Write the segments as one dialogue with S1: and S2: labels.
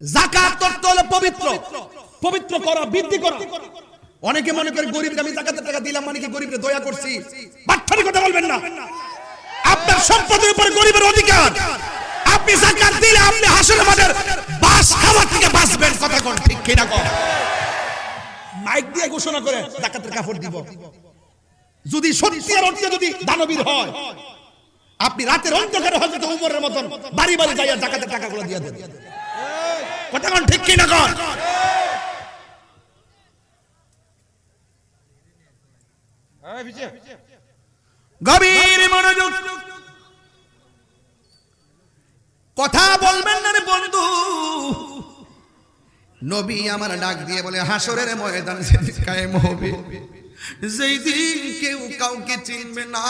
S1: যাকাত অর্থ হলো পবিত্র, পবিত্র করা, বৃদ্ধি করা। অনেকে মনে করে গরিবকে আমি যাকাতের টাকা দিলাম মানে কি গরিবকে দয়া করছি। বাট্টারি কথা বলবেন না। আপনার সম্পদের উপর গরিবের অধিকার। আপনি যাকাত দিলে আপনি হাসরের মাঠের বাস খাওয়া থেকে বাঁচবেন। কথা কোন ঠিক কিনা কর? মাইক দিয়ে ঘোষণা করে যাকাতের কাপড় দিব। যদি সত্যিকার অর্থে যদি দানবীর হয়, আপনি রাতের অন্ধকারে হযরত ওমরের মতন বাড়ি বাড়ি যাইয়া যাকাতের টাকাগুলো দিয়ে দেন। কথা কোন ঠিক কিনা কর? গভীর মনোযোগ, কথা বলবেন না রে বন্ধু। নবী আমার ডাক দিয়ে বলে হাসরের ময়দান যেদিন কায়েম হবে, যেই দিন কেউ কাউকে চিনবে না,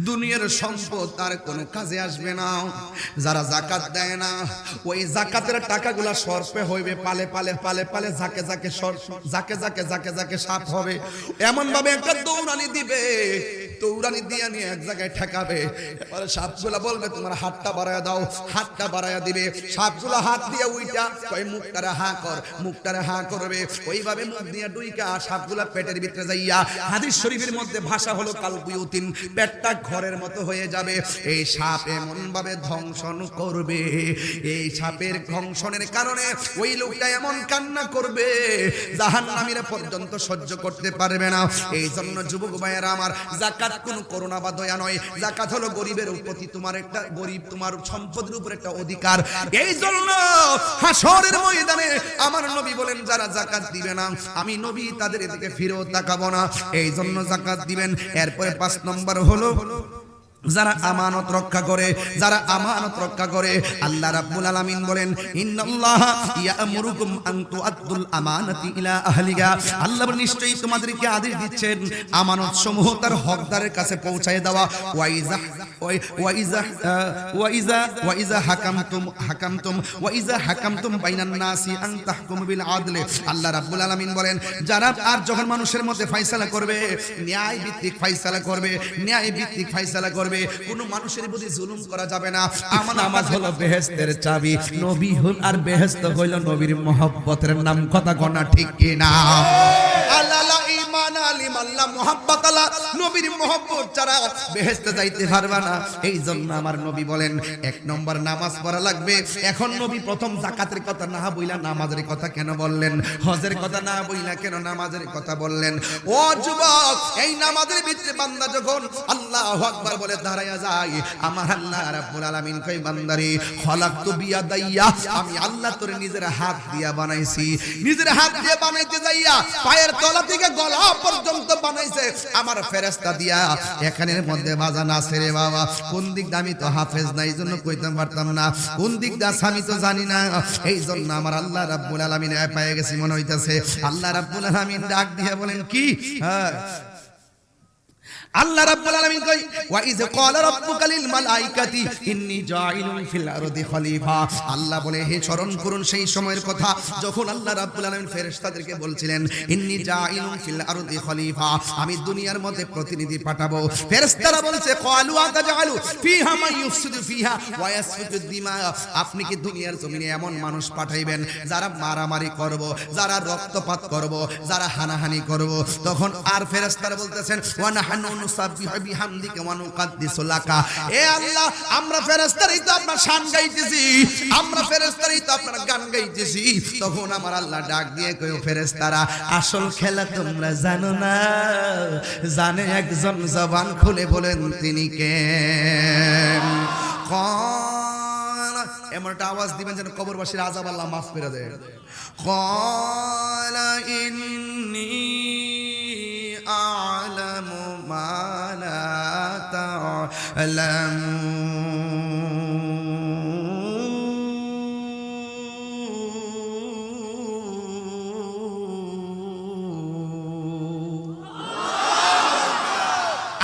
S1: দুনিয়ার সম্পদ তার কোনো কাজে আসবে না। যারা যাকাত দেয় না, ওই যাকাতের টাকাগুলা সর্পে হইবে, পালে পালে পালে পালে ঝাঁকে ঝাঁকে ঝাঁকে ঝাঁকে ঝাঁকে ঝাঁকে সাপ হবে। এমন ভাবে একটা দৌড়ানি দিবে, দৌড়ানি দিয়ে নিয়ে এক জায়গায় ঠেকাবে। এবারে সাপগুলা বলবে তোমার হাতটা বাড়ায়া দাও, হাতটা বাড়ায়া দিবে। সাপগুলা হাত দিয়ে উইটা কই মুখটারে হা কর, মুখটারে হা করবে। ওইভাবে মুখ দিয়ে ডুইকা সাপগুলা পেটের ভিতরে যাইয়া, হাদিস শরীফের মধ্যে ভাষা হলো কালবুয়ুতিন, পেটটা ঘরের মতো হয়ে যাবে। এই সাপ এমন ভাবে ধ্বংসন করবে, এই সাপের ধ্বংসনের কারণে ওই লোকটা এমন কান্না করবে জাহান্নামীরা পর্যন্ত সহ্য করতে পারবে না। এই জন্য যুবক ভাইয়েরা আমার, যাকাত কোনো করুণা বা দয়া নয়। যাকাত হলো গরিবের প্রতি তোমার একটা, গরিব তোমার সম্পদের উপর একটা অধিকার। এই জন্য হাসরের ময়দানে আমার নবী বলেন যারা যাকাত দিবে না, আমি নবী তাদের দিকে ফিরেও তাকাবো না। এই জন্য যাকাত দিবেন। এরপরে 5 নম্বর হলো যারা আমানত রক্ষা করে, যারা আমানত রক্ষা করে। আল্লাহ রাব্বুল আলামিন বলেন ইন্নাল্লাহা ইয়া'মুরুকুম আন তুআদ্দুল আমানাতি ইলা আহলিহা। আল্লাহ নিশ্চয়ই তোমাদেরকে আদেশ দিচ্ছেন আমানত সমূহ তার হকদারের কাছে পৌঁছায় দেওয়া। ওয়াইজা হাকামতুম বাইনান নাসি আন তাহকুমু বিল আদল। আল্লাহ রাব্বুল আলামিন বলেন যারা আর যখন মানুষের মধ্যে ফয়সালা করবে, ন্যায় ভিত্তিক ফয়সালা করবে, ন্যায় ভিত্তিক ফয়সালা করবে, কোন মানুষের প্রতি জুলুম করা যাবে না। আমার নামাজ হলো বেহেশতের চাবি, নবী হল আর বেহেশত হইল নবীর মহব্বতের নাম। কথা গনা ঠিক কি না? আল্লাহ ঈমান আলিম আল্লাহ মুহাব্বত আল্লাহ, নবীর মহব্বত ছাড়া বেহেশতে যাইতে পারবে না। এই জন্য আমার নবী বলেন 1 নম্বর নামাজ পড়া লাগবে। এখন নবী প্রথম যাকাতের কথা না বইলা নামাজের কথা কেন বললেন? হজের কথা না বইলা কেন নামাজের কথা বললেন? ও যুবক, এই নামাজের ভিতরে বান্দা যখন আল্লাহু আকবার বলে দাঁড়ায়া যায়, আমার আল্লাহ রাব্বুল আলামিন কই বান্দারে খলাকতু বিয়াদাইয়া, আমি আল্লাহ তোরে নিজের হাত দিয়া বানাইছি। নিজের হাত দিয়ে বানাইতে যাইয়া পায়ের তলা থেকে গলা পর্যন্ত বানাইছে আমার ফেরেশতা দিয়া। এখানের মধ্যে বাজান আছে রে বাবা, কোন দিক আমি তো হাফেজ নাই, জন্য কইতে পারতাম না কোন দিক দাস আমি তো জানি না। এই জন্য আমার আল্লাহ রাব্বুল আলামিন পেয়ে গেছি মনে হইতাছে। আল্লাহ রাব্বুল আলামিন ডাক দিয়ে বলেন কি? হ্যাঁ, আল্লাহ রাব্বুল আলামিন কই ওয়া ইয ক্বালা রাব্বুকা লিল মালাইকাতি ইন্নী জাইলুন ফিল আরদি খলিফা। আল্লাহ বলে হে স্মরণ করুন সেই সময়ের কথা যখন আল্লাহ রাব্বুল আলামিন ফেরেশতাদেরকে বলছিলেন ইন্নী জাইলুন ফিল আরদি খলিফা, আমি দুনিয়ার মধ্যে প্রতিনিধি পাঠাবো। ফেরেশতারা বলছে ক্বালু আতাজালু ফিহা মান ইউফসিদু ফিহা ওয়া ইয়াসফিকু দিমা, আপনি কি দুনিয়ার জমিনে এমন মানুষ পাঠাইবেন যারা মারামারি করব, যারা রক্তপাত করব, যারা হানাহানি করব? তখন আর ফেরেশতারা বলতেছেন ওয়া নাহনু নুসাব্বিহু বিহামদিকা ওয়া নুকাদ্দিসু লাকা। এ আল্লাহ, আমরা ফেরেশতারাই তো আপনার শান গাইতেছি, আমরা ফেরেশতারাই তো আপনার গান গাইতেছি। তখন আমার আল্লাহ ডাক দিয়ে কয় ফেরেশতারা, আসল খেলা তোমরা জানো না, জানে একজন, জবান খুলে বলেন তিনি কে? এমন একটা আওয়াজ দিবেন যেন কবরবাসীর আযাব আল্লাহ মাফ করে দেয়। ক্বালা ইন্নী আ'লামু মা লা তা'লামুন।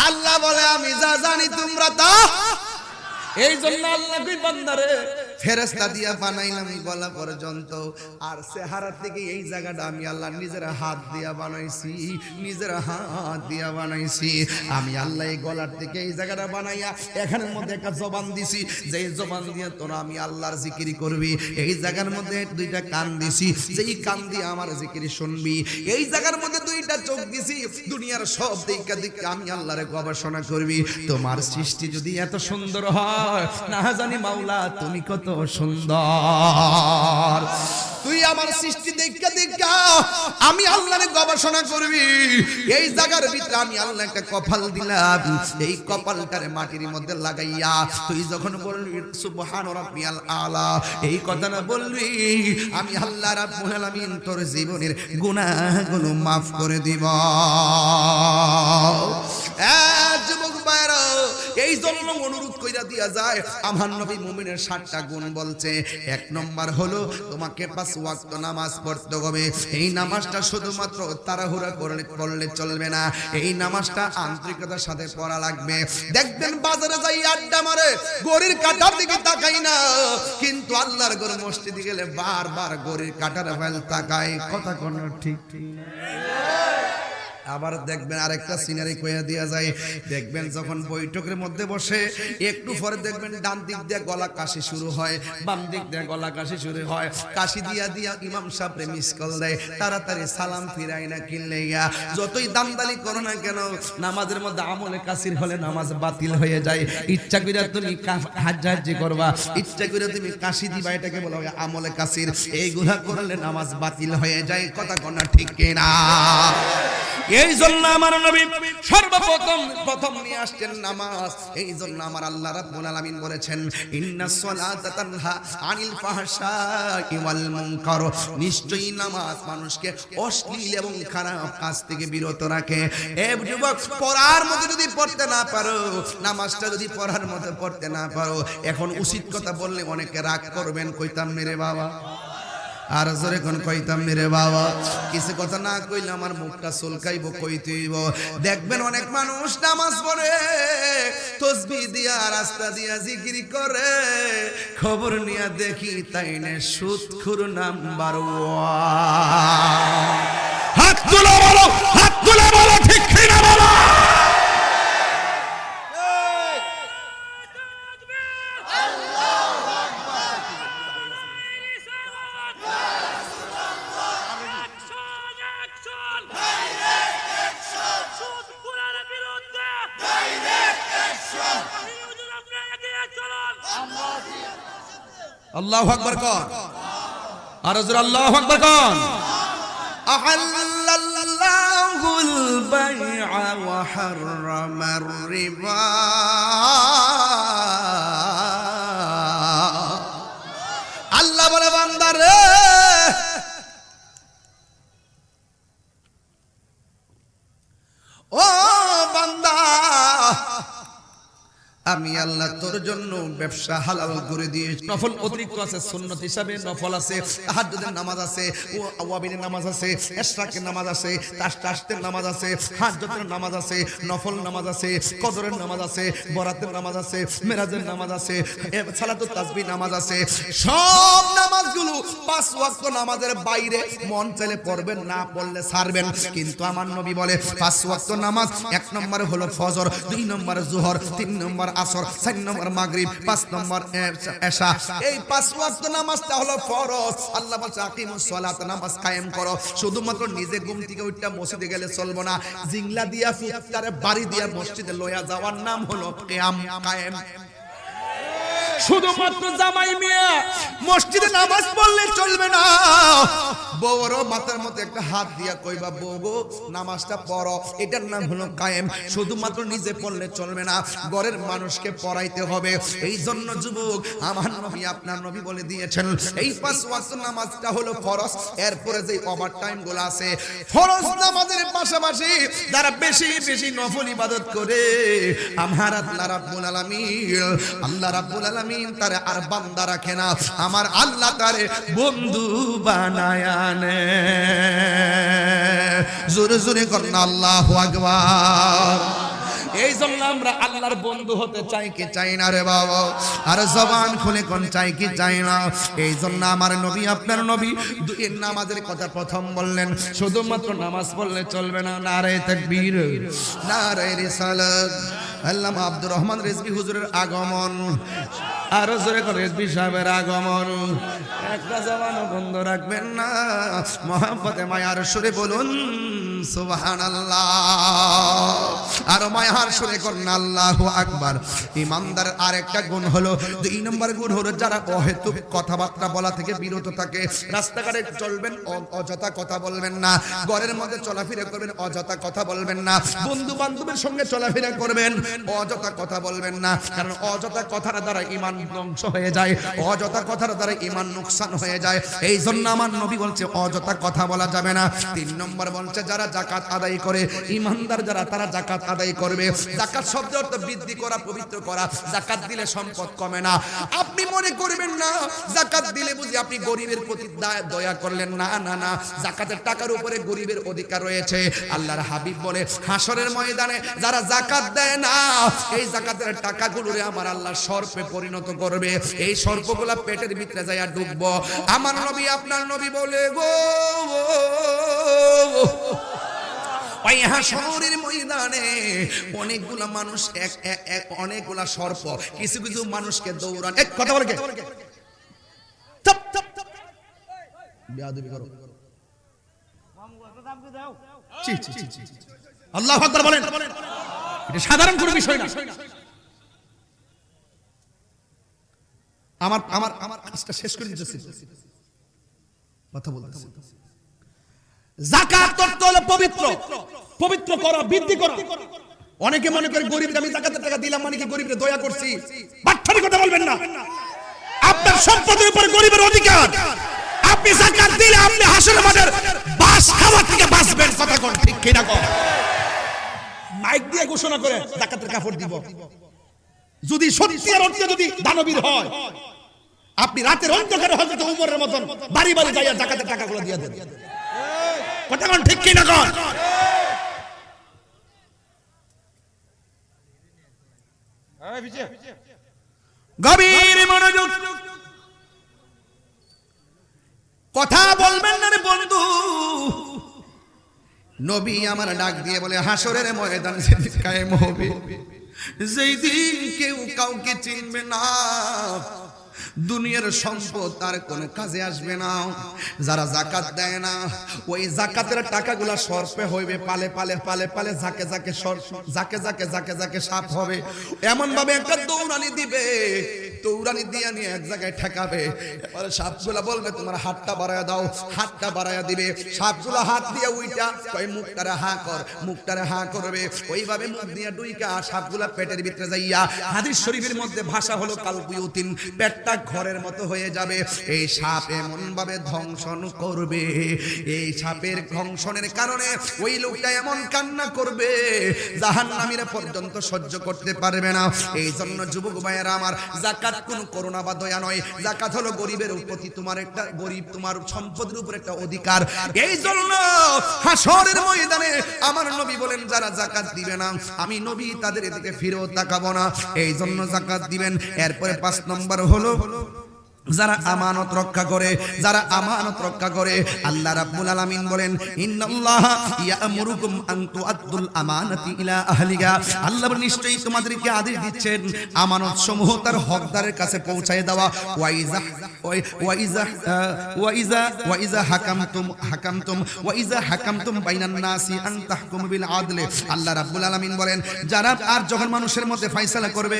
S1: আল্লাহ বলে আমি যা জানি তোমরা তা। এই জন্য আল্লাহ কই বান্দারে ফেরেশতা দিয়া বানাইলাম গলা পর্যন্ত, আর চেহারা থেকে এই জায়গাটা আমি আল্লাহ নিজের হাত দিয়া বানাইছি, নিজের হাত দিয়া বানাইছি আমি আল্লাহ। এই গলার থেকে এই জায়গাটা বানাইয়া এখানের মধ্যে একটা জবান দিছি, যেই জবান দিয়ে তোরা আমি আল্লাহর জিকির করবি। এই জায়গার মধ্যে দুইটা কান দিছি, যেই কান দিয়ে আমার জিকির শুনবি। এই জায়গার মধ্যে দুইটা চোখ দিছি, দুনিয়ার সব দিকে দিকে আমি আল্লাহরে গবেষণা করবি। তোমার সৃষ্টি যদি এত সুন্দর হয়, না জানি মাওলা তুমি কত সুন্দর। তুই আমার সৃষ্টি দেখা দেখা আমি আল্লাহরে গবেষণা করবি। এই জায়গার ভিতরে আমি আল্লাহ একটা কপাল দিলাম, এই কপালটারে মাটির মধ্যে লাগাইয়া তুই যখন বলবি সুবহান রাব্বিয়াল আলা, এই কথাটা বলবি, আমি আল্লাহ রাব্বুল আলামিন তোর জীবনের গুনাহগুলো মাফ করে দিব। যুবক ভাইরা, এই জন্য অনুরোধ কইরা দিয়া যায়, আমার নবী মুমিনের 7টা গুণ বলছে। 1 নম্বর হলো তোমাকে 5 ওয়াক্ত নামাজ পড়তে হবে। এই নামাজটা শুধুমাত্র তাড়াহুড়া করলে চলবে না, এই নামাজটা আন্তরিকতার সাথে পড়া লাগবে। দেখবেন বাজারে যাই আড্ডা মারে, গড়ির কাটার দিকে তাকাই না, কিন্তু আল্লাহর ঘর মসজিদে গেলে বারবার গড়ির কাটার ফেল তাকায়। কথা কোন ঠিক ঠিক না? আবার দেখবেন আরেকটা সিনারি কইয়া দিয়া যায়, দেখবেন যখন বৈঠকের মধ্যে বসে একটু পরে দেখবেন ডান দিক দিয়ে গলা কাশি শুরু হয়, বাম দিক দিয়ে গলা কাশি শুরু হয়। কাশি দিয়া দিয়া ইমাম সাহেব মিস কল দেয়, তাড়াতাড়ি সালাম ফিরাই না কিনলে যতই দামদালি করো না কেন, নামাজের মধ্যে আমলে কাসির হলে নামাজ বাতিল হয়ে যায়। ইচ্ছা করে তুমি হাজ্জি করবা, ইচ্ছা করে তুমি কাশি দিবা, এটাকে বলা হয় আমলে কাসির। এইগুলা করলে নামাজ বাতিল হয়ে যায়। কথা কোনা ঠিক কিনা? এই জন্য আমার নবী সর্বপ্রথম নিয়ে আসছেন নামাজ। এই জন্য আমার আল্লাহ রাব্বুল আলামিন বলেছেন, ইন্নাস সালাতা তানহা আনিল ফাহশাই ওয়াল মুনকার, নিশ্চয়ই নামাজ মানুষকে অশ্লীল এবং খারাপ কাজ থেকে বিরত রাখে। এ যুবক, পড়ার মতো যদি পড়তে না পারো, নামাজটা যদি পড়ার মতো পড়তে না পারো, এখন উচিত কথা বললে অনেকে রাগ করবেন, কইতাম মেরে বাবা, আর জোরে কোন কইতাম মেরে বাবা, কিছু কথা না কইলে আমার মুখটা চুলকাইব, কইতেইব। দেখবেন অনেক মানুষ নামাজ পড়ে, তাসবিহ দিয়া রাস্তা দিয়া জিকির করে, খবর নিয়া দেখি তাই না সুদখোর নাম্বার 1। হাত তুলে বলো, হাত তুলে বলো, ঠিক কিনা বলো? আল্লাহু আকবার কোন, আর জোরে আল্লাহু আকবার কোন। আহাল্লাল্লাহুল বাইআ ওয়া হাররামার রিবা, আল্লাহ বলে বান্দা রে, ও বান্দা, আমি আল্লাহ তোর জন্য ব্যবসা হালাল করে দিয়েছি। নফল অতিরিক্ত আছে, সুন্নাত হিসাবে নফল আছে, তাহাজ্জুদের নামাজ আছে, আওয়াবিনের নামাজ আছে, ইশরাকের নামাজ আছে, তাশতাশের নামাজ আছে, হাজ্জাতের নামাজ আছে, নফল নামাজ আছে, কদরের নামাজ আছে, বরাতের নামাজ আছে, মেরাজের নামাজ আছে, সালাতুত তাসবিহ নামাজ আছে। সব নামাজগুলো 5 ওয়াক্ত নামাজের বাইরে মন চাইলে পড়বেন, না পড়লে ছাড়বেন। কিন্তু আমার নবী বলে 5 ওয়াক্ত নামাজ, 1 নম্বর হলো ফজর, 2 নম্বর যোহর, 3 নম্বর আসর, 4 নম্বর মাগরিব, 5 নম্বর এশা। এই 5 ওয়াক্ত নামাজটা হলো ফরজ। আল্লাহ বলছে আকিমুস সালাত, নামাজ কায়েম করো। শুধুমাত্র নিজে ঘুম থেকে উঠটা মসজিদে গেলে চলবে না, জিংলা দিয়া ফুৎকারে বাড়ি দিয়া মসজিদে লয়া যাওয়ার নাম হলো কিয়াম কায়েম। শুধুমাত্র জামাই মিয়া মসজিদে নামাজ পড়লে চলবে না, বউর মাথার মধ্যে একটা হাত দিয়া কইবা, বউ গো নামাজটা পড়ো, এটার নাম হলো কায়েম। শুধুমাত্র নিজে পড়লে চলবে না, ঘরের মানুষকে পড়াইতে হবে। এই জন্য যুবক, আমার নবী আপনার নবী বলে দিয়েছেন, এই 5 ওয়াক্ত নামাজটা হলো ফরজ। এরপরে যে ওভার টাইম গুলো আছে, ফরজ নামাজের পাশাপাশি যারা বেশি বেশি নফল ইবাদত করে, আমার আল্লাহ রাব্বুল আলামিন তারে আর বান্দা রাখে না, আমার আল্লাহ তারে বন্ধু বানায় আনে। জোরে জোরে করুন আল্লাহু আকবার। এই জন্য আমরা আল্লাহর বন্ধু হতে চাই কি চাই না রে বাবা? আর জবান খুলে কোন চাই কি চাই না? এই জন্য আমার নবী আপনার নবী দুই নামাজের কথা প্রথম বললেন, শুধুমাত্র নামাজ পড়লে চলবে না, নারে তাকবীর, নারে রিসালাত। আল্লামা আব্দুর রহমান রিজভী হুজুরের আগমন, আরো জোরে করে রিজভী সাহেবের আগমন। একটা জবানও বন্ধ রাখবেন না, মহব্বতে মায়ার সুরে বলুন সুবহানাল্লাহ, আর মায়ার সুরে করুন আল্লাহু আকবার। ইমানদার আরেকটা গুণ হলো, দুই নম্বর গুণ হলো যারা অহেতুক কথাবার্তা বলা থেকে বিরত থাকে। রাস্তাঘাটে চলবেন অযথা কথা বলবেন না, ঘরের মধ্যে চলাফেরা করবেন অযথা কথা বলবেন না, বন্ধু বান্ধবের সঙ্গে চলাফেরা করবেন অযথা কথা বলবেন না, কারণ অযথা কথার দ্বারা ঈমান ধ্বংস হয়ে যায়, অযথা কথার দ্বারা ঈমান নুকসান হয়ে যায়। এই জন্য আমার নবী বলছে অযথা কথা বলা যাবে না। তিন নম্বর বলছে যারা যাকাত আদায় করে, ঈমানদার যারা তারা যাকাত আদায় করবে। যাকাত শব্দের অর্থ বৃদ্ধি করা, পবিত্র করা। যাকাত দিলে সম্পদ কমে না। আপনি মনে করবেন না যাকাত দিলে বুঝি আপনি গরিবের প্রতি দয়া করলেন, না না না, যাকাতের টাকার উপরে গরিবের অধিকার রয়েছে। আল্লাহর হাবিব বলে হাসরের ময়দানে যারা যাকাত দেয় না, এই যাকাতের টাকাগুলোরে আমার আল্লাহ সর্পে পরিণত করবে, এই সর্পগুলা পেটের ভিতরে যায় ডুববো। আমার নবী আপনার নবী বলে গো, ওই হাসরের ময়দানে অনেকগুলা মানুষ, অনেকগুলা সর্প কিছু কিছু মানুষকে দৌড়ান। এক কথা বলে আল্লাহু আকবার বলেন, এটা সাধারণ কোনো বিষয় না। আমার আমার আমার কাজটা শেষ করে দিতেছি, কথা বলতেছি। যাকাত অর্থ হলো পবিত্র, পবিত্র করা, বৃদ্ধি করা। অনেকে মনে করে গরিবকে আমি যাকাতের টাকা দিলাম মানে কি গরিবকে দয়া করছি। বাট্টারি কথা বলবেন না। আপনার সম্পদের উপর গরিবের অধিকার। আপনি যাকাত দিলে আপনি হাসরের মাঠের বাস খাওয়া থেকে বাঁচবেন। কথা কোন ঠিক কিনা কোন? মাইক দিয়ে ঘোষণা করে যাকাতের কাপড় দিব। যদি সত্যিকার অর্থে যদি দানবীর হয়, আপনি রাতের অন্ধকারে হযরত ওমরের মতন বাড়ি বাড়ি যাইয়া যাকাতের টাকাগুলো দিয়ে দেন। কথা কোন ঠিক কিনা কোন? গভীর মনোযোগ, কথা বলবেন না রে বন্ধু। নবী আমার ডাক দিয়ে বলে হাসরের ময়দান যেদিন কায়েম হবে, যেই দিন কেউ কাউকে চিনবে না, দুনিয়ার সম্পদ তার কোনো কাজে আসবে না। যারা যাকাত দেয় না, ওই যাকাতের টাকাগুলা সর্পে হইবে, পালে পালে পালে পালে ঝাঁকে ঝাঁকে ঝাঁকে ঝাঁকে ঝাঁকে ঝাঁকে সাপ হবে। এমন ভাবে একটা দৌড়ানি দিবে, দৌড়ানি দিয়ে নিয়ে এক জায়গায় ঠেকাবে। এবারে সাপগুলা বলবে তোমার হাতটা বাড়ায়া দাও, হাতটা বাড়ায়া দিবে। সাপগুলা হাত দিয়ে উইটা কই মুখটারে হা কর, মুখটারে হা করবে। ওইভাবে মুখ দিয়ে ডুইকা সাপগুলা পেটের ভিতরে যাইয়া, হাদিস শরীফের মধ্যে ভাষা হলো কালবুয়ুতিন, পেটটা ঘরের মতো হয়ে যাবে। এই সাপ এমন ভাবে ধ্বংসন করবে, এই সাপের ধ্বংসনের কারণে ওই লোকটা এমন কান্না করবে জাহান্নামীরা পর্যন্ত সহ্য করতে পারবে না। এই জন্য যুবক ভাইয়েরা আমার, যাকাত কোনো করুণা বা দয়া নয়, যাকাত হলো গরিবের প্রতি তোমার একটা, গরিব তোমার সম্পদের উপর একটা অধিকার। এই জন্য হাসরের ময়দানে আমার নবী বলেন যারা যাকাত দিবে না, আমি নবী তাদের এদিকে ফিরেও তাকাবো না। এই জন্য যাকাত দিবেন। এরপরে 5 নম্বর হলো যারা আমানত রক্ষা করে, যারা আমানত রক্ষা করে। আল্লাহ রাব্বুল আলামিন বলেন ইন্নাল্লাহা ইয়া'মুরুকুম আন তুআদ্দুল আমানাতি ইলা আহলিহা, আল্লাহ নিশ্চয়ই তোমাদেরকে আদেশ দিচ্ছেন আমানত সমূহ তার হকদারের কাছে পৌঁছায় দেওয়া। ওয়াইজা হাকামতুম বাইনান নাসি আন তাহকুমু বিল আদলি, আল্লাহ রাব্বুল আলামিন বলেন যারা আর যখন মানুষের মধ্যে ফয়সালা করবে,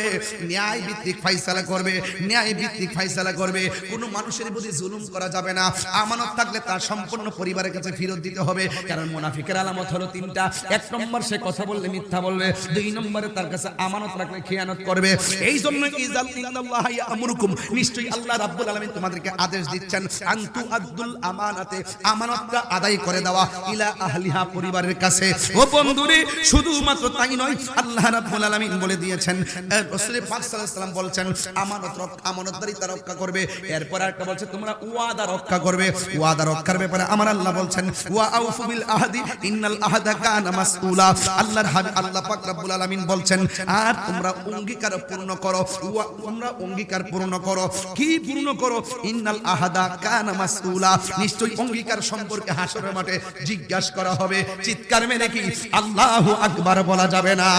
S1: ন্যায় ভিত্তিক ফয়সালা করবে, ন্যায় ভিত্তিক ফয়সালা করবে। কোনো মানুষের প্রতি জুলুম করা যাবে না। আমানত থাকলে তার সম্পূর্ণ পরিবারের কাছে ফেরত দিতে হবে। কারণ মুনাফিকের আলামত হলো 3টা। 1 নম্বর সে কথা বললে মিথ্যা বলবে, 2 নম্বরে তার কাছে আমানত রাখলে খিয়ানত করবে। এই জন্য ইন্নাল্লাহা ইয়া'মুরুকুম, নিশ্চয়ই আল্লাহ রাব্বুল আলামিন তোমাদেরকে আদেশ দিচ্ছেন আনতু আদ্দুল আমানাতে, আমানতটা আদায় করে দেওয়া ইলা আহলিহা, পরিবারের কাছে। ও বন্ধুরে, শুধুমাত্র তাই নয়, আল্লাহ রাব্বুল আলামিন বলে দিয়েছেন, রাসূল পাক সাল্লাল্লাহু আলাইহি ওয়াসাল্লাম বলছেন আমানতদারিতা রক্ষা করবে এরপর একটা বলছে তোমরা ওয়াদা রক্ষা করবে। ওয়াদা রক্ষার ব্যাপারে আমার আল্লাহ বলছেন ওয়া আউফু বিল আহদি ইন্নাল আহদা কানা মাসউলা। আল্লাহ পাক রব্বুল আলামিন বলছেন আর তোমরা অঙ্গীকার পূর্ণ করো। তোমরা অঙ্গীকার পূর্ণ করো। কি পূর্ণ করো? ইন্নাল আহদা কানা মাসউলা, নিশ্চয়ই অঙ্গীকার সম্পর্কে হাসরের মাঠে জিজ্ঞাসা করা হবে। চিৎকার মেরে কি আল্লাহু আকবার বলা যাবে না?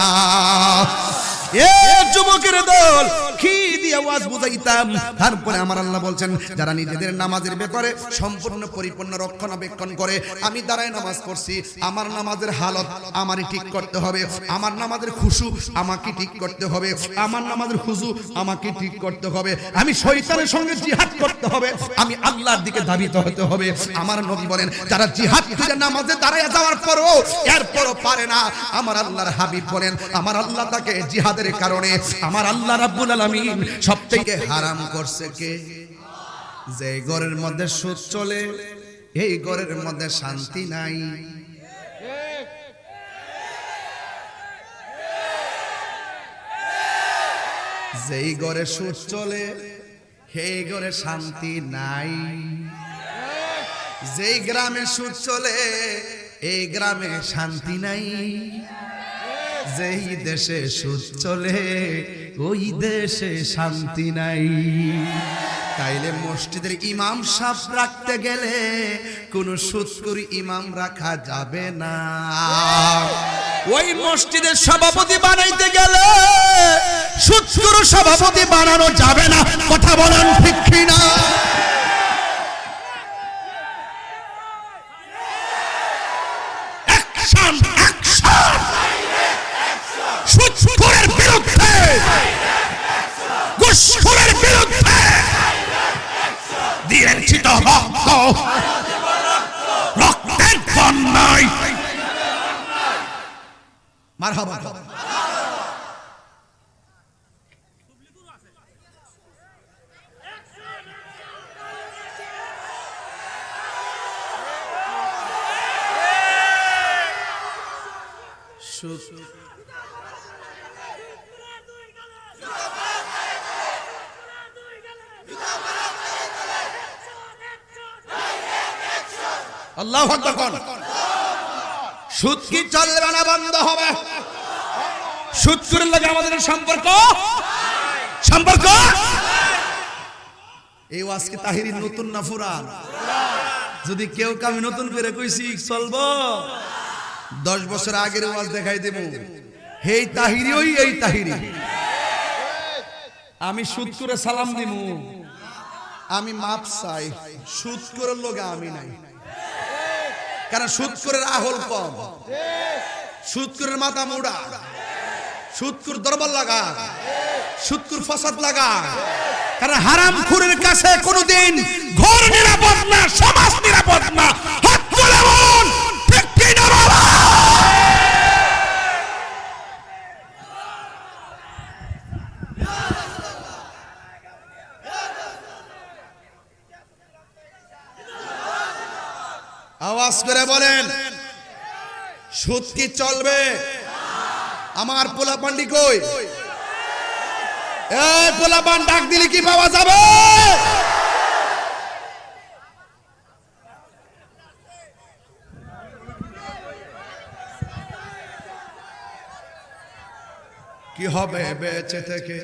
S1: এ যুবকের দল কি দিয়ে আওয়াজ বুঝাইতাম? তারপরে আমার আল্লাহ বলছেন যারা নিজেদের নামাজের ব্যাপারে সম্পূর্ণ পরিপূর্ণ রক্ষণাবেক্ষণ করে, আমি দাঁড়ায় নামাজ পড়ছি, আমার নামাজের হালত আমারই ঠিক করতে হবে, আমার নামাজের খুশু আমাকে ঠিক করতে হবে, আমার নামাজের খুশু আমাকে ঠিক করতে হবে, আমি শয়তানের সঙ্গে জিহাদ করতে হবে, আমি আল্লাহর দিকে ধাবিত হতে হবে। আমার নবী বলেন যারা জিহাদ করে নামাজে দাঁড়ায় যাওয়ার পরও এরপরও পারে না, আমার আল্লাহর হাবিব বলেন আমার আল্লাহ তাকে জিহাদের কারণে আমার আল্লাহ রাব্বুল আলামিন সবথেকে হারাম করছে কে? যে ঘরের মধ্যে সুদ চলে এই ঘরের মধ্যে শান্তি নাই। যেই ঘরে সুদ চলে সেই ঘরে শান্তি নাই। যেই গ্রামে সুদ চলে এই গ্রামে শান্তি নাই। যেই দেশে সুদ চলে ওই দেশে শান্তি নাই। তাইলে মসজিদের ইমাম সাহেব রাখতে গেলে কোন সুদখোর ইমাম রাখা যাবে না। ওই মসজিদের সভাপতি বানাইতে গেলে সুদখোর সভাপতি বানানো যাবে না। কথা বলেন ঠিক কি না? অ্যাকশন অ্যাকশন সুদখোরের বিরুদ্ধে, ঘুষখোরের বিরুদ্ধে দিয়েছি তো রক্ত, রক্তের বন্যায়। মারহাবা। আল্লাহু আকবার কোন? সুদ কি চলবে না বন্ধ হবে? সুদখোরের লাগে আমাদের সম্পর্ক সম্পর্ক এই ওয়াজ কি তাহিরির নতুন না পুরান? যদি কেউ আমি নতুন করে কইছি চলবো 10 বছর আগের ওয়াজ দেখাই দেব। হেই তাহিরি ওই এই তাহিরি। আমি সুদখোরে সালাম দিমু, আমি মাপ চাই, সুদখোরের লগে আমি নাই। কারণ সুদখোরের আহল কম, সুদখোরের মাথা মুড়া, সুদখোর দরবার লাগা, সুদখোর ফাসাদ লাগা। কারণ হারামখোরের কাছে কোনোদিন ঘর নিরাপদ না, সমাজ নিরাপদ না। হাত তুলে বলুন ঠিক কি না বাবা? আওয়াজ করে বলেন সুদ কি চলবে? আমার পোলাপান্ডি কই? এই পোলাপান ডাক দিলে কি পাওয়া যাবে? কি হবে বেঁচে থেকে?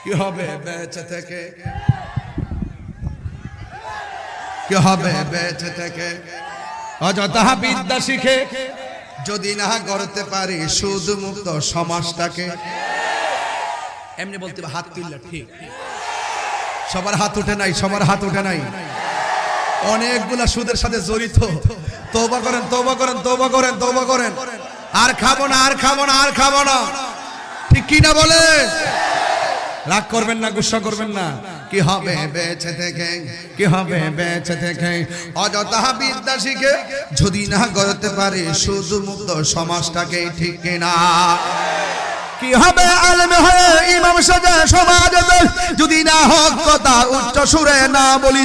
S1: কি হবে বেঁচে থেকে? কি হবে বেঁচে থেকে? অযথা বিদ্যা শিখে যদি না গড়তে পারি সুদ মুক্ত সমাজটাকে। এমনি বলতে হাত তুললে ঠিক, সবার হাত উঠে নাই, সবার হাত উঠে নাই। অনেকগুলা সুদের সাথে জড়িত। তওবা করেন, তওবা করেন, তওবা করেন, তওবা করেন। আর খাবো না, আর খাবো না, আর খাবো না। ঠিক কি না বলে? রাগ করবেন না, গুসা করবেন না। কি হবে বেঁচে থেকে? কি হবে বেঁচে থেকে? অযথা বিদ্যা শিখে যদি না গড়তে পারে সুদ মুক্ত সমাজটাকে। ঠিক কিনা? কি হবে আলেম হয়ে ইমাম সাজে সমাজ যদি না হক কথা উচ্চ সুরে না বলি।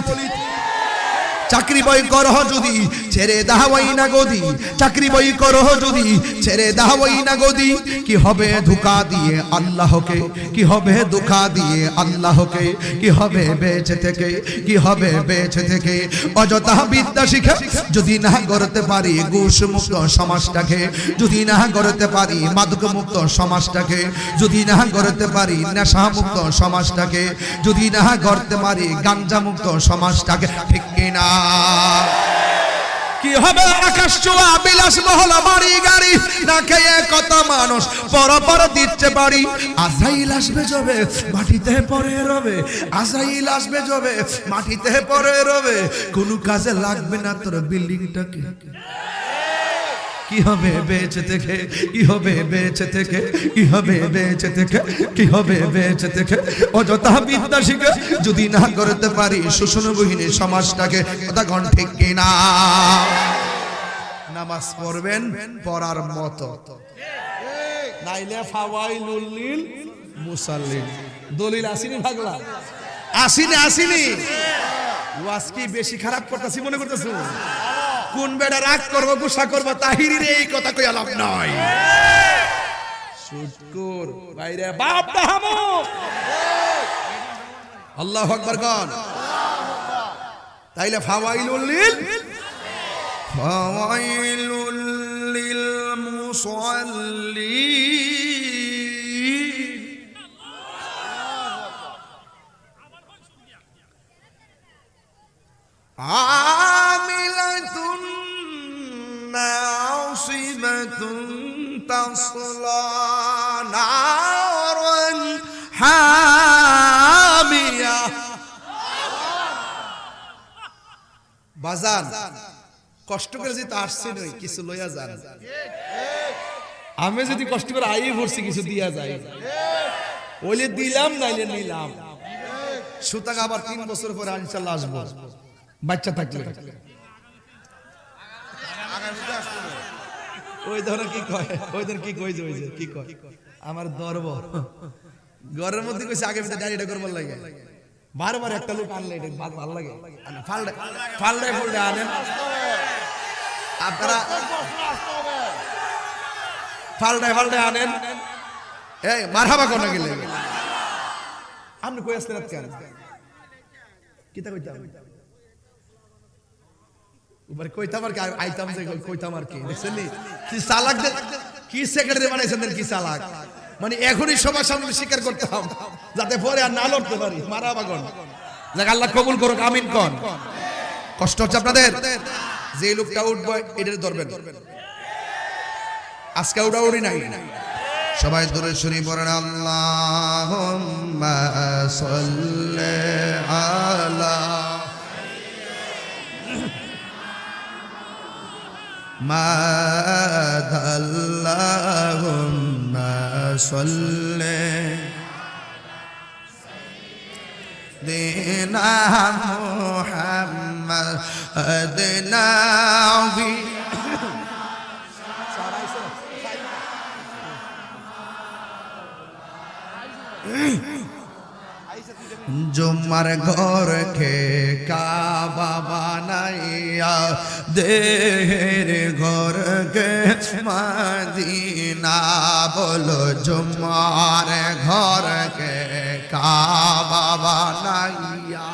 S1: চাকরি বই করো যদি ছেড়ে দাওই না গদি, চাকরি বই করো যদি ছেড়ে দাওই না গদি, কি হবে ধোঁকা দিয়ে আল্লাহকে, কি হবে ধোঁকা দিয়ে আল্লাহকে, কি হবে বেঁচে থেকে, কি হবে বেঁচে থেকে। অযথা বিদ্যা শিখে যদি না গড়তে পারি ঘুষ মুক্ত সমাজটাকে, যদি না গড়তে পারি মাদক মুক্ত সমাজটাকে, যদি না গড়তে পারি নেশা মুক্ত সমাজটাকে, যদি না গড়তে পারি গাঞ্জা মুক্ত সমাজটাকে, ঠিক কিনা? কি হবে আকাশ ছোঁয়া বিলাস মহল বাড়ি গাড়ি, না খেয়ে কত মানুষ পর দিচ্ছে বাড়ি। আজরাইল আসবে যবে মাটিতে পড়ে রবে, আজরাইল আসবে যবে মাটিতে পড়ে রবে, কোনো কাজে লাগবে না তোর বিল্ডিংটাকে। কি হবে বেঁচে থেকে, কি হবে বেঁচে থেকে, কি হবে বেঁচে থেকে, কি হবে বেঁচে থেকে। অযথা বিদ্যা শিখে যদি না করতে পারি শোষণবিহীন সমাজটাকে, কথা কোন ঠিক কিনা? নামাজ পড়বেন পড়ার মতো, নাইলে ফাওয়াইলুল লিল মুসাল্লিন। দলিল আসেনি ভাগলা, আসেনি আসেনি। ওয়াজ কি বেশি খারাপ করতেছি মনে করতেছ? কোন বেড়া রাগ করবো গুসা করবো তাহিরির এই কথা কই আলাপ নয়। শুকর বাইরে বাপ দাহামো আল্লাহু আকবার গান। তাইলে ফাওয়াইলুল লিল মুসাল্লিন। আমিলাতুন নাসিবাতুন তাসলা নারান হামিয়া। বাজান কষ্ট করে যেতে আসছে নই, কিছু লইয়া যান। আমি যদি কষ্ট করে আই ভরছি কিছু দিয়া যায়, ওইলে দিলাম নাইলে নিলাম। সুতরাং আবার 3 বছর পরে ইনশাআল্লাহ আসবো বাচ্চা থাকলে। ওই ধরো কি কয়, ওই ধর কি কই যে ওই যে কি কয় আমার দরব ঘরের মধ্যে কইছে আগে ভিতরে ডাইরেক্ট করবার লাগে। বারবার একটা লোক আনলে এটা ভালো লাগে, ফালডে ফালডে ফুলডে আনেন আপনারা, ফালডে ফালডে আনেন। এই মারহাবা কোন গেলে আপনি কই আসছেন কেন? কিতা কইতাম উপরে কইতাম আর কি আইতাম যে কইতাম আর কি। দেখছেন কি চালাক, কি সেক্রেটারি বানাইছেন কি চালাক। মানে এখনই সবার সামনে স্বীকার করতাম যাতে পরে আর না লড়তে পারি। মারহাবা কোন যাক, আল্লাহ কবুল করুক, আমিন কোন। কষ্ট হচ্ছে আপনাদের? যে লোকটা উঠবে এটার ধরবেন, আজকে উড়াউড়ি নাই। সবাই দূরে শুনি পড়েন আল্লাহুম্মা সাল্লি আলা মাদাল্লাহুম্মা সাল্লি দিনা মুহাম্মাদ নাবি। জুম্মার ঘর খে কাবা বানাইয়া দেহের ঘর কে মদিনা। বলো জুম্মার ঘর কে কাবা বানাইয়া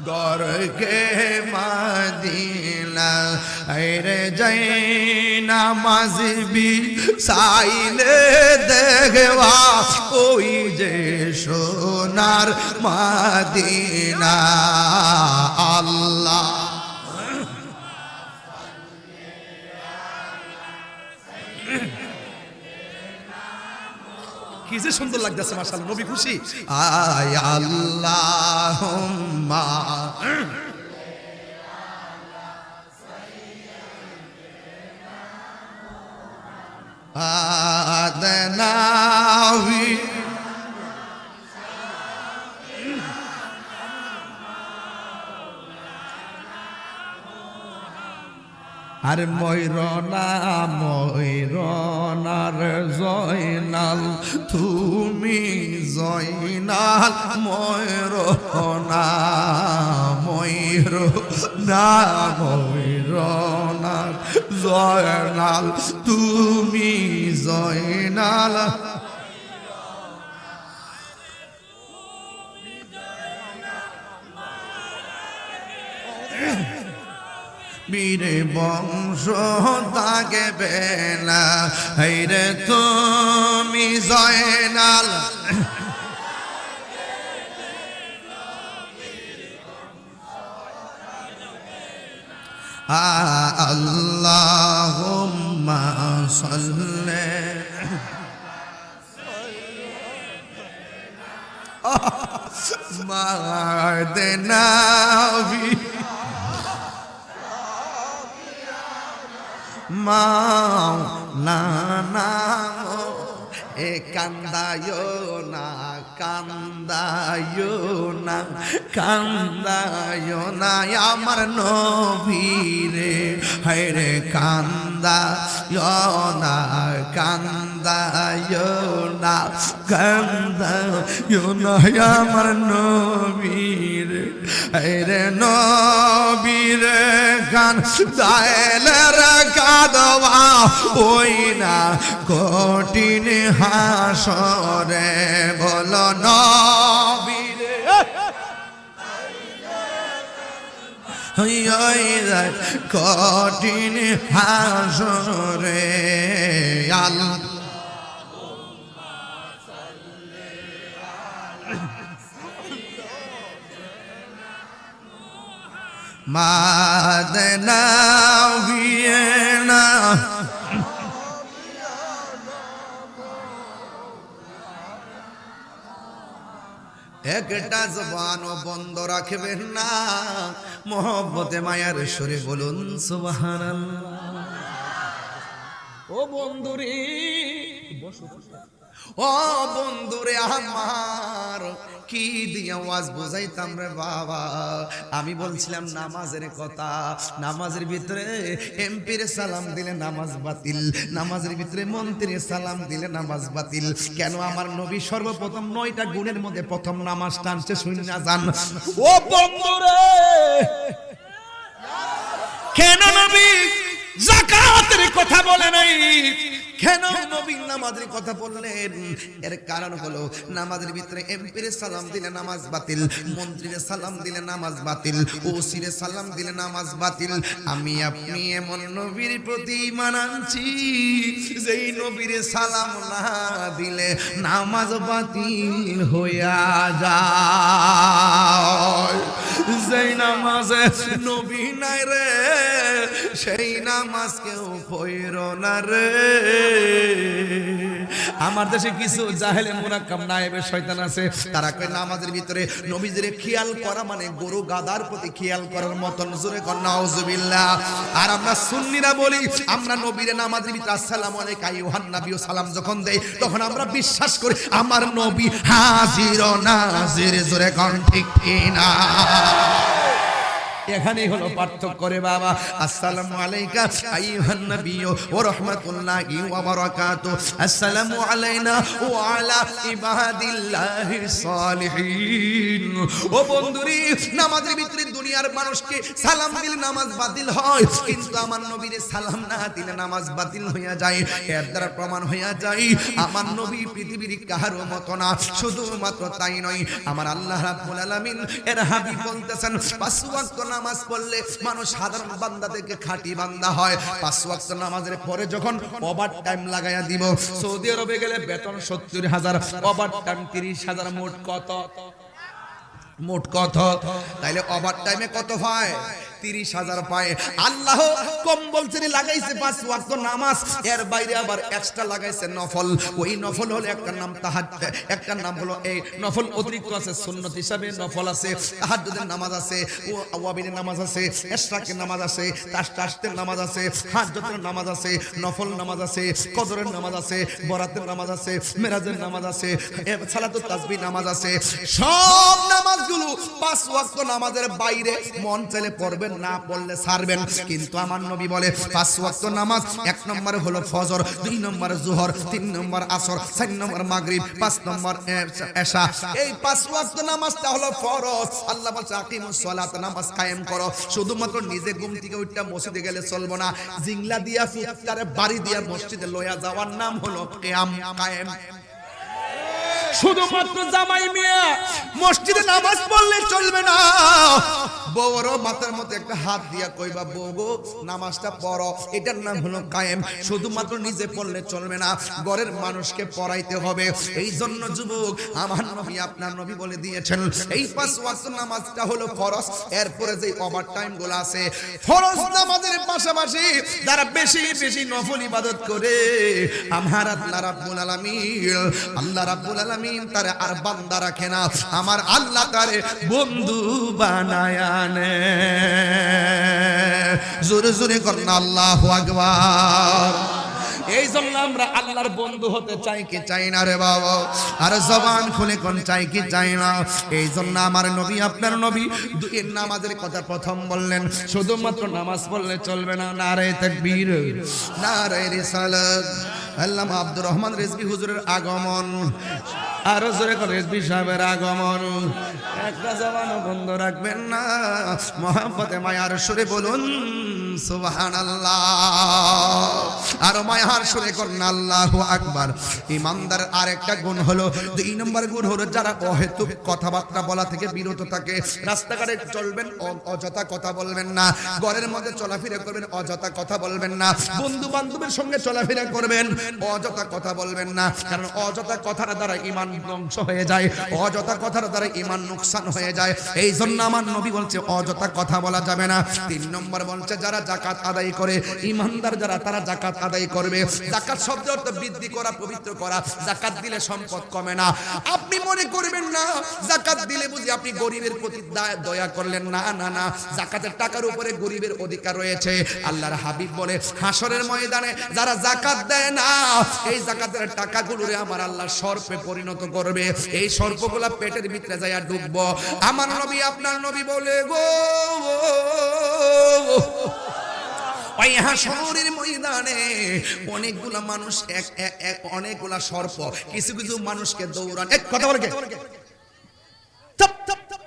S1: ঘর কে মদিনা। রে যাই নামাজ বি সাইলে দেখবা ওই যে সোনার মদিনা। আল্লাহ কি যে সুন্দর লাগতেছে মাশাআল্লাহ, নবী খুশি। আয় আল্লাহুম্মা আদনাহি আর ময়ূরনার জয়নাল তুমি জয়নাল ময়ূরনা। নাম হইরনাল জয়নাল তুমি জয়নাল বীরে বংশ তাকে বেলা হাইরে তুমি জয়নাল আল্লাহুম্মা সাল্লি মারদেনা মাওলানা এ কান্দায়ো না কান্দায়ো না কান্দায়ো না আমার নবীরে হায়রে কান্দায়ো না কান্দায়ো না কান্দায়ো না আমার নবীরে হায়রে নবীরে কান্দাইলের কাঁদবা ওই না কঠিন হাসরে বলো নবীরে কঠিন হাসরে আল্লাহ মাদনা ভিয়েনা একটা জবানও বন্ধ রাখবেন না মোহব্বতে মায়ার সুরে বলুন সুবহানাল্লাহ। ও বন্ধুরে ও বন্ধুরে আমার কি দিয়ে ওয়াজ বুঝাইতাম রে বাবা। আমি বলছিলাম নামাজের কথা, নামাজের ভিতরে এমপির সালাম দিলে নামাজ বাতিল, নামাজের ভিতরে মন্ত্রীর সালাম দিলে নামাজ বাতিল। কেন? আমার নবী সর্বপ্রথম 9টা গুণের মধ্যে প্রথম নামাজ টানছে শুনে যান। ও বন্ধুরে কেন নবী যাকাতের কথা বলে নাই? কেন নবী নামাজের কথা বললেন? এর কারণ হলো নামাজের ভিতরে এমপির সালাম দিলে নামাজ বাতিল, মন্ত্রীর সালাম দিলে নামাজ বাতিল, ওসির সালাম দিলে নামাজ বাতিল। আমি আপনি এমন নবীর প্রতি ঈমান আনছি যেই নবীর সালাম না দিলে নামাজ বাতিল হইয়া যায়। যেই নামাজে নবী নাই রে সেই নামাজ কেউ পড়ো না রে। আমার দেশে কিছু জাহেলে মুনাক্কাম নায়েবে শয়তান আছে, তারা কয় নামাজের ভিতরে নবীজিরে খেয়াল করা মানে গরু গাদার প্রতি খেয়াল করার মতন। জোরে কর নাউজুবিল্লাহ। আর আমরা সুন্নিরা বলি আমরা নবীরে নামাজের ভিতরে আসসালামু আলাইকা আইয়ুহান নবিয়্যু সালাম যখন দেই তখন আমরা বিশ্বাস করি আমার নবী হাজির ও নাজির। জোরে কর ঠিক কিনা? এখানেই হলো পার্থক্য করে বাবা। আসসালামু আলাইকা আইয়ুহান নাবিয়্যু ওয়া রাহমাতুল্লাহি ওয়া বারাকাতুহু। আসসালামু আলাইনা ওয়া আলা ইবাদিল্লাহিস সালিহিন। ও বন্ধুরি, নামাজের ভিতরে দুনিয়ার মানুষকে সালাম দিলে নামাজ বাতিল হয়, কিন্তু আমার নবীর সালাম না দিলে নামাজ বাতিল হইয়া যায়। এর দ্বারা প্রমাণ হইয়া যায় আমার নবী পৃথিবীর কারো মত না। শুধুমাত্র তাই নয়, আমার আল্লাহ রাব্বুল আলামিন এর হাবিব বলতেছেন 5 ওয়াক্ত নামাজ পড়লে মানুষ সাধারণ বান্দা থেকে খাঁটি বান্দা হয়। 5 ওয়াক্ত নামাজের পরে যখন ওভার টাইম লাগাইয়া দিব, সৌদি আরবে গেলে বেতন 70,000, ওভার টাইম 30,000, মোট কত? মোট কত? তাইলে ওভার টাইমে কত পায়? 30,000 পায়। আল্লাহ কম বলছেন লাগাইছে 5 ওয়াক্ত নামাজ, এর বাইরে আবার এক্সট্রা লাগাইছে নফল। ওই নফল হলো একটা নাম তাহাজ্জুদ, একটা নাম হলো এই নফল অতিরিক্ত আছে, সুন্নাত হিসাবে নফল আছে, তাহাজ্জুদের নামাজ আছে, আওয়াবিনের নামাজ আছে, ইশরাকের নামাজ আছে, তাশতাশের নামাজ আছে, তাহাজ্জুদের নামাজ আছে, নফল নামাজ আছে, কদরের নামাজ আছে, বরাতের নামাজ আছে, মেরাজের নামাজ আছে, সালাতুত তাসবিহ নামাজ আছে। সব নামাজগুলো 5 ওয়াক্ত নামাজের বাইরে মন চাইলে পড়বেন, না পড়লে ছাড়বেন, কিন্তু আমার নবী বলে 5 ওয়াক্ত নামাজ, 1 নম্বর হলো ফজর, 2 নম্বর যোহর, 3 নম্বর আসর, 4 নম্বর মাগরিব, 5 নম্বর এশা। এই 5 ওয়াক্ত নামাজটা হলো ফরজ। আল্লাহ বলছে আকিমুস সালাত, নামাজ কায়েম করো। শুধুমাত্র নিজে ঘুম থেকে উঠটা মসজিদে গেলে চলবো না, জিংলা দিয়া ফুটকারে বাড়ি দিয়া মসজিদে লয়া যাওয়ার নাম হলো কিয়াম কায়েম। শুধুমাত্র জামাই মিয়া মসজিদে নামাজ পড়লে চলবে না, বউর মাথার মধ্যে একটা হাত দিয়া কইবা বউ গো নামাজটা পড়ো, এটার নাম হলো কায়েম। শুধুমাত্র নিজে পড়লে চলবে না, ঘরের মানুষকে পড়াইতে হবে। এই জন্য যুবক আমার নবী আপনার নবী বলে দিয়েছেন এই 5 ওয়াক্ত নামাজটা হলো ফরজ। এরপরে যে ওভার টাইম গুলো আছে ফরজ নামাজের পাশাপাশি যারা বেশি বেশি নফল ইবাদত করে আমার আল্লাহ রাব্বুল আলামিন তারে আর বান্দা রাখে না, আমার আল্লাহ তারে বন্ধু বানায় আনে। জোরে জোরে করুন আল্লাহু আকবার। এই জন্য আমরা আল্লাহর বন্ধু হতে চাই কি চাই না রে বাবা? আর জবান খুলে কোন চাই কি চাই না? এই জন্য আমার নবী আপনার নবী দুই নামাজের কথা প্রথম বললেন, শুধুমাত্র নামাজ পড়লে চলবে না। নারে তাকবীর, নারে রিসালাত। আল্লামা আব্দুর রহমান রিজভী হুজুরের আগমন, আরো জোরে করে রিজভী সাহেবের আগমন। একটা জবানও বন্ধ রাখবেন না, মহব্বতে মায়ার সুরে বলুন সুবহানাল্লাহ। আর মায়ার সুরে করুন আল্লাহু আকবার। ইমানদার আরেকটা গুণ হলো, 2 নম্বর গুণ হলো যারা অহেতুক কথাবার্তা বলা থেকে বিরত থাকে। রাস্তাঘাটে চলবেন অযথা কথা বলবেন না, ঘরের মধ্যে চলাফেরা করবেন অযথা কথা বলবেন না, বন্ধু বান্ধবের সঙ্গে চলাফেরা করবেন অযথা কথা বলবেন না, কারণ অযথা কথার দ্বারা ঈমান ধ্বংস হয়ে যায়, অযথা কথার দ্বারা ঈমান নুকসান হয়ে যায়। এই জন্য আমার নবী বলছে অযথা কথা বলা যাবে না। 3 নম্বর বলছে যারা যাকাত আদায় করে, ঈমানদার যারা তারা যাকাত আদায় করবে। যাকাত শব্দের অর্থ বৃদ্ধি করা, পবিত্র করা। যাকাত দিলে সম্পদ কমে না। আপনি মনে করবেন না যাকাত দিলে বুঝি আপনি গরিবের প্রতি দয়া করলেন, না না না, যাকাতের টাকার উপরে গরিবের অধিকার রয়েছে। আল্লাহর হাবিব বলে হাসরের ময়দানে যারা যাকাত দেয় না, এই যাকাতের টাকাগুলোরে আমার আল্লাহ সর্পে পরিণত করবে, এই সর্পগুলা পেটের ভিতরে যাইয়া ডুববো। আমার নবী আপনার নবী বলে গো ওই হাসরের ময়দানে অনেকগুলা মানুষ অনেকগুলা সর্প কিছু কিছু মানুষকে দৌড়ান। এক কথা বলে চুপ চুপ চুপ,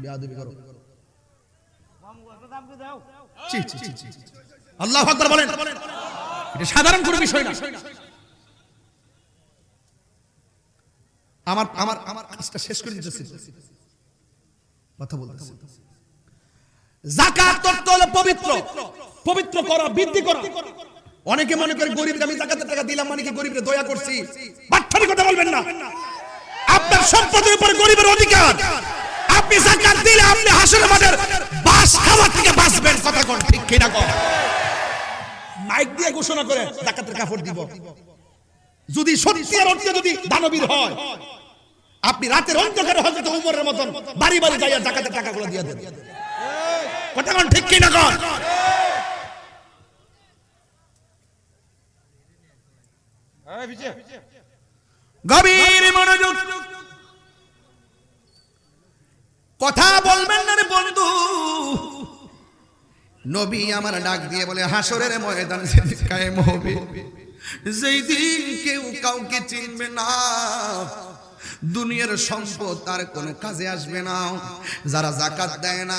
S1: বেয়াদবি করো। আল্লাহু আকবার বলেন, এটা সাধারণ কোনো বিষয় না। আমার আমার আমার কাজটা শেষ করে দিতেছি, কথা বলতেছি। যাকাত অর্থ হলো পবিত্র, পবিত্র করা, বৃদ্ধি করা। অনেকে মনে করে গরিবকে আমি যাকাতের টাকা দিলাম মানে কি গরিবকে দয়া করছি। বাট্টারি কথা বলবেন না। আপনার সম্পদের উপর গরিবের অধিকার। আপনি যাকাত দিলে আপনি হাসরের মাঠের বাস খাওয়া থেকে বাঁচবেন। কথা কোন ঠিক কিনা কোন? মাইক দিয়ে ঘোষণা করে যাকাতের কাপড় দিব। যদি সত্যিকার অর্থে যদি দানবীর হয়, আপনি রাতের অন্ধকারে হযরত ওমরের মতন বাড়ি বাড়ি যাইয়া যাকাতের টাকাগুলো দিয়ে দেন। কথা কোন ঠিক কিনা কোন? গভীর মনোযোগ, কথা বলবেন না রে বন্ধু। নবী আমার ডাক দিয়ে বলে হাসরের ময়দান যেদিন কায়েম হবে, যেই দিন কেউ কাউকে চিনবে না, দুনিয়ার সম্পদ তার কোনো কাজে আসবে না। যারা যাকাত দেয় না,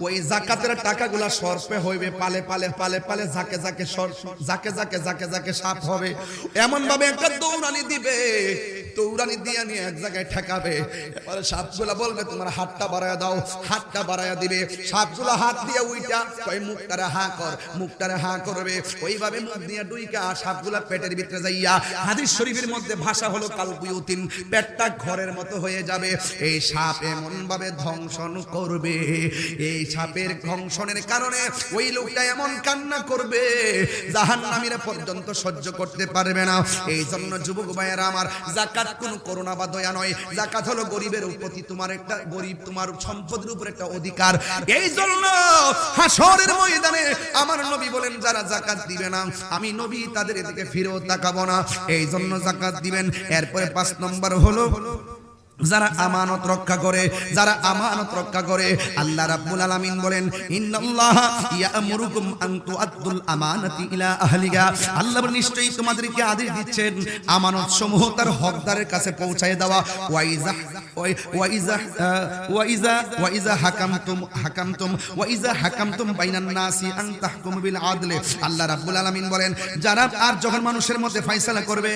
S1: ওই যাকাতের টাকাগুলা সর্পে হইবে, পালে পালে পালে পালে ঝাঁকে ঝাঁকে ঝাঁকে ঝাঁকে ঝাঁকে ঝাঁকে সাপ হবে। এমন ভাবে একটা দৌড়ানি দিবে, দৌড়ানি দিয়ে নিয়ে এক জায়গায় ঠেকাবে। এবারে সাপগুলা বলবে তোমার হাতটা বাড়ায়া দাও, হাতটা বাড়ায়া দিবে। সাপগুলা হাত দিয়ে উইটা কই মুখটারে হা কর, মুখটারে হা করবে। ওইভাবে মুখ দিয়ে ডুইকা সাপগুলা পেটের ভিতরে যাইয়া, হাদিস শরীফের মধ্যে ভাষা হলো কালবুয়ুতিন, পেটটা ঘরের মতো হয়ে যাবে। এই সাপ এমন ভাবে ধ্বংসন করবে, এই সাপের ধ্বংসনের কারণে ওই লোকটা এমন কান্না করবে জাহান্নামীরা পর্যন্ত সহ্য করতে পারবে না। এই জন্য যুবক ভাইয়েরা আমার, যাকাত কোনো করুণা বা দয়া নয়, যাকাত হলো গরিবের প্রতি তোমার একটা গরিব তোমার সম্পদের উপর একটা অধিকার। এই জন্য হাসরের ময়দানে আমার নবী বলেন যারা যাকাত দিবে না, আমি নবী তাদের এদিকে ফিরেও তাকাবো না। এই জন্য যাকাত দিবেন। এরপরে 5 নম্বর হলো যারা আমানত রক্ষা করে, যারা আমানত রক্ষা করে, আল্লাহ রাব্বুল আলামিন বলেন ইন্নাল্লাহা ইয়া'মুরুকুম আন তুআদ্দুল আমানাতি ইলা আহলিহা। আল্লাহ নিশ্চয়ই তোমাদেরকে আদেশ দিচ্ছেন আমানত সমূহ তার হকদারের কাছে পৌঁছায় দেওয়া। ওয়াইজা হাকামতুম বাইনান নাসি আন তাহকুমু বিল আদলি। আল্লাহ রাব্বুল আলামিন বলেন যারা আর যখন মানুষের মধ্যে ফয়সালা করবে,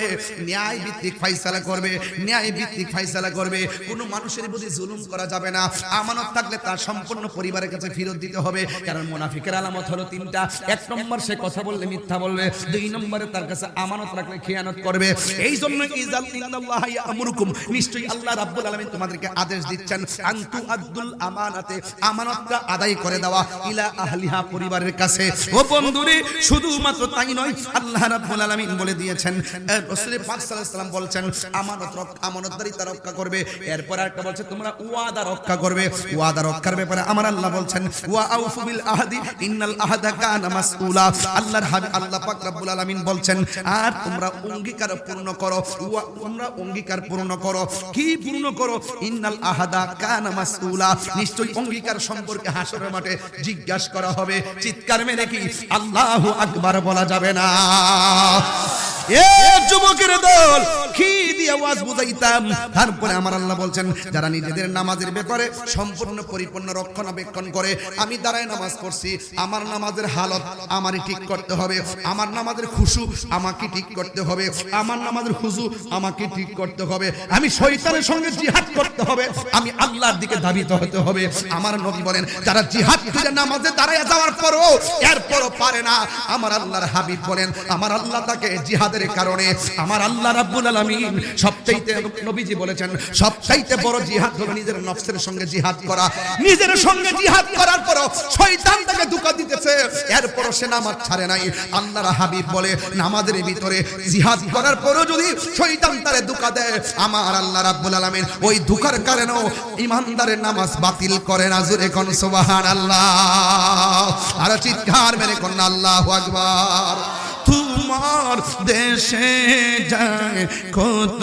S1: ন্যায় ভিত্তিক ফয়সালা করবে, ন্যায় ভিত্তিক ফয়সালা করবে, কোনো মানুষের প্রতি জুলুম করা যাবে না। আমানত থাকলে তার সম্পূর্ণ পরিবারের কাছে ফেরত দিতে হবে। কারণ মুনাফিকের আলামত হলো তিনটা। এক নম্বর, সে কথা বললে মিথ্যা বলবে। দুই নম্বরে তার কাছে আমানত রাখলে খেয়ানত করবে। এই জন্য ইন্নাল্লাহা ইয়া'মুরুকুম, নিশ্চয়ই আল্লাহ রাব্বুল আলামিন তোমাদেরকে আদেশ দিচ্ছেন আন তুআদ্দুল আমানাতে, আমানতটা আদায় করে দেওয়া ইলা আহলিহা, পরিবারের কাছে। ও বন্ধুরে, শুধুমাত্র তাই নয়, আল্লাহ রাব্বুল আলামিন বলে দিয়েছেন, রাসূল পাক সাল্লাল্লাহু আলাইহি ওয়াসাল্লাম বলছেন আমানতদারিতা রক্ষা করবে। এরপর একটা বলছে তোমরা ওয়াদা রক্ষা করবে। ওয়াদা রক্ষার ব্যাপারে আমার আল্লাহ বলছেন ওয়া আউফু বিল আহদি ইন্নাল আহদা কানা মাসউলা। আল্লাহর হাবিব আল্লাহ পাক রব্বুল আলামিন বলছেন আর তোমরা অঙ্গীকার পূর্ণ করো। তোমরা অঙ্গীকার পূর্ণ করো। কি পূর্ণ করো? ইন্নাল আহদা কানা মাসউলা, নিশ্চয়ই অঙ্গীকার সম্পর্কে হাসরের মাঠে জিজ্ঞাসা করা হবে। চিৎকার মেরে কি আল্লাহু আকবার বলা যাবে না? এ যুবকের দল, কি দিয়ে আওয়াজ বুঝাইতাম? তারপরে আমার আল্লাহ বলছেন যারা নিজেদের নামাজের ব্যাপারে সম্পূর্ণ পরিপূর্ণ রক্ষণাবেক্ষণ করে। আমি দাঁড়ায় নামাজ পড়ছি, আমার নামাজের হালত আমারই ঠিক করতে হবে, আমার নামাজের খুশু আমাকে ঠিক করতে হবে, আমার নামাজের খুশু আমাকে ঠিক করতে হবে, আমি শয়তানের সঙ্গে জিহাদ করতে হবে, আমি আল্লাহর দিকে ধাবিত হতে হবে। আমার নবী বলেন যারা জিহাদ করে নামাজে দাঁড়ায় যাওয়ার পরও এরপরও পারে না, আমার আল্লাহর হাবিব বলেন আমার আল্লাহ তাকে জিহাদের কারণে, আমার আল্লাহ রাব্বুল আলামিন সবচাইতে, নবীজি বলেছেন সবচাইতে বড় জিহাদ হলো নিজের নফসের সঙ্গে জিহাদ করা। নিজের সঙ্গে জিহাদ করার পরও শয়তান তাকে ধোঁকা দিতেছে, এরপরও সে নামাজ ছাড়ে নাই। আল্লাহর হাবিব বলে নামাজের ভিতরে জিহাদ করার পরও যদি শয়তান তারে ধোঁকা দেয়, আমার আল্লাহ রাব্বুল আলামিন ওই ধোঁকার কারণেও ইমানদারের নামাজ বাতিল করে না। জোরে কোন সুবহানাল্লাহ, আর চিৎকার মেরে কোন আল্লাহু আকবার। তোমার দেশে যায় কত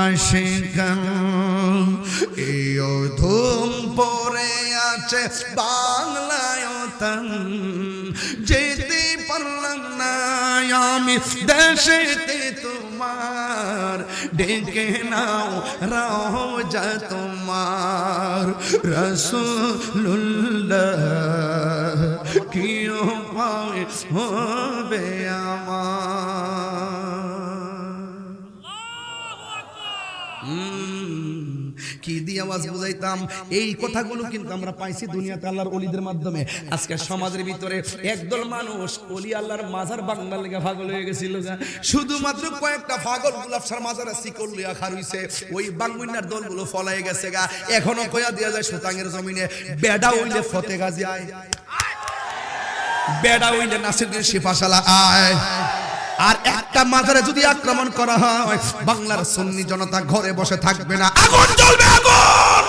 S1: আশিকান, এই ধুম পড়ে আছে বাংলায় তান, যেতে পারলাম না আমি দেশেতে তোমার, ডেকে নাও রওজা তোমার রাসূলুল্লাহ, কি উপায় হবে কি দিয়ে আওয়াজ বুঝাইতাম? এই কথাগুলো কিন্তু আমরা পাইছি দুনিয়াতে আল্লাহর ওলিদের মাধ্যমে। আজকে সমাজের ভিতরে একদল মানুষ ওলি আল্লাহর মাজার বাংলার লেগে পাগল হয়ে গেছিল, শুধুমাত্র কয়েকটা পাগল গুলাবসার মাজারে শিকল লিয়া খার হইছে, ওই বাংমুন্নার দলগুলো ফলাই গেছে গা। এখনো কয়া দিয়া যায় সুতাঙ্গের জমিনে বেডা হইলে ফতে গাজী আয়, বেডা হইলে নাসিরউদ্দিন শিফাশালা আয়। আর একটা মাজারে যদি আক্রমণ করা হয়, বাংলার সুন্নি জনতা ঘরে বসে থাকবে না, আগুন জ্বলবে, আগুন,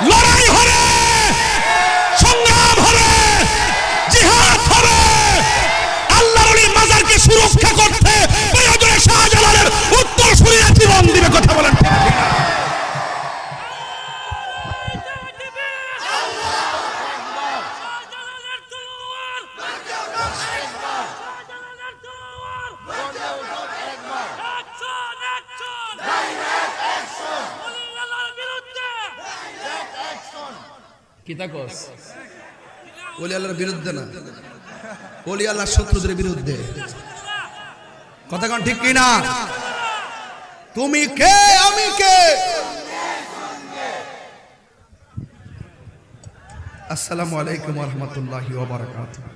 S1: লড়াই হবে, সংগ্রাম হবে, জিহাদ হবে। আল্লাহর ওলির মাজারকে সুরক্ষা করতে প্রয়োজনে শাহজালালের উত্তরসূরিরা জীবন দিবে। কথা বলেন ঠিক না? ওলি আল্লাহর বিরুদ্ধে না, ওলি আল্লাহর শত্রুদের বিরুদ্ধে। কথা কোন ঠিক কিনা? তুমি কে আমি কে? আসসালামু আলাইকুম ওয়া রাহমাতুল্লাহি ওয়া বারাকাতুহু।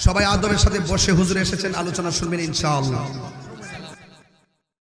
S1: সবাই আদবের সাথে বসে হুজুর এসেছেন, আলোচনা শুনবেন ইনশাআল্লাহ।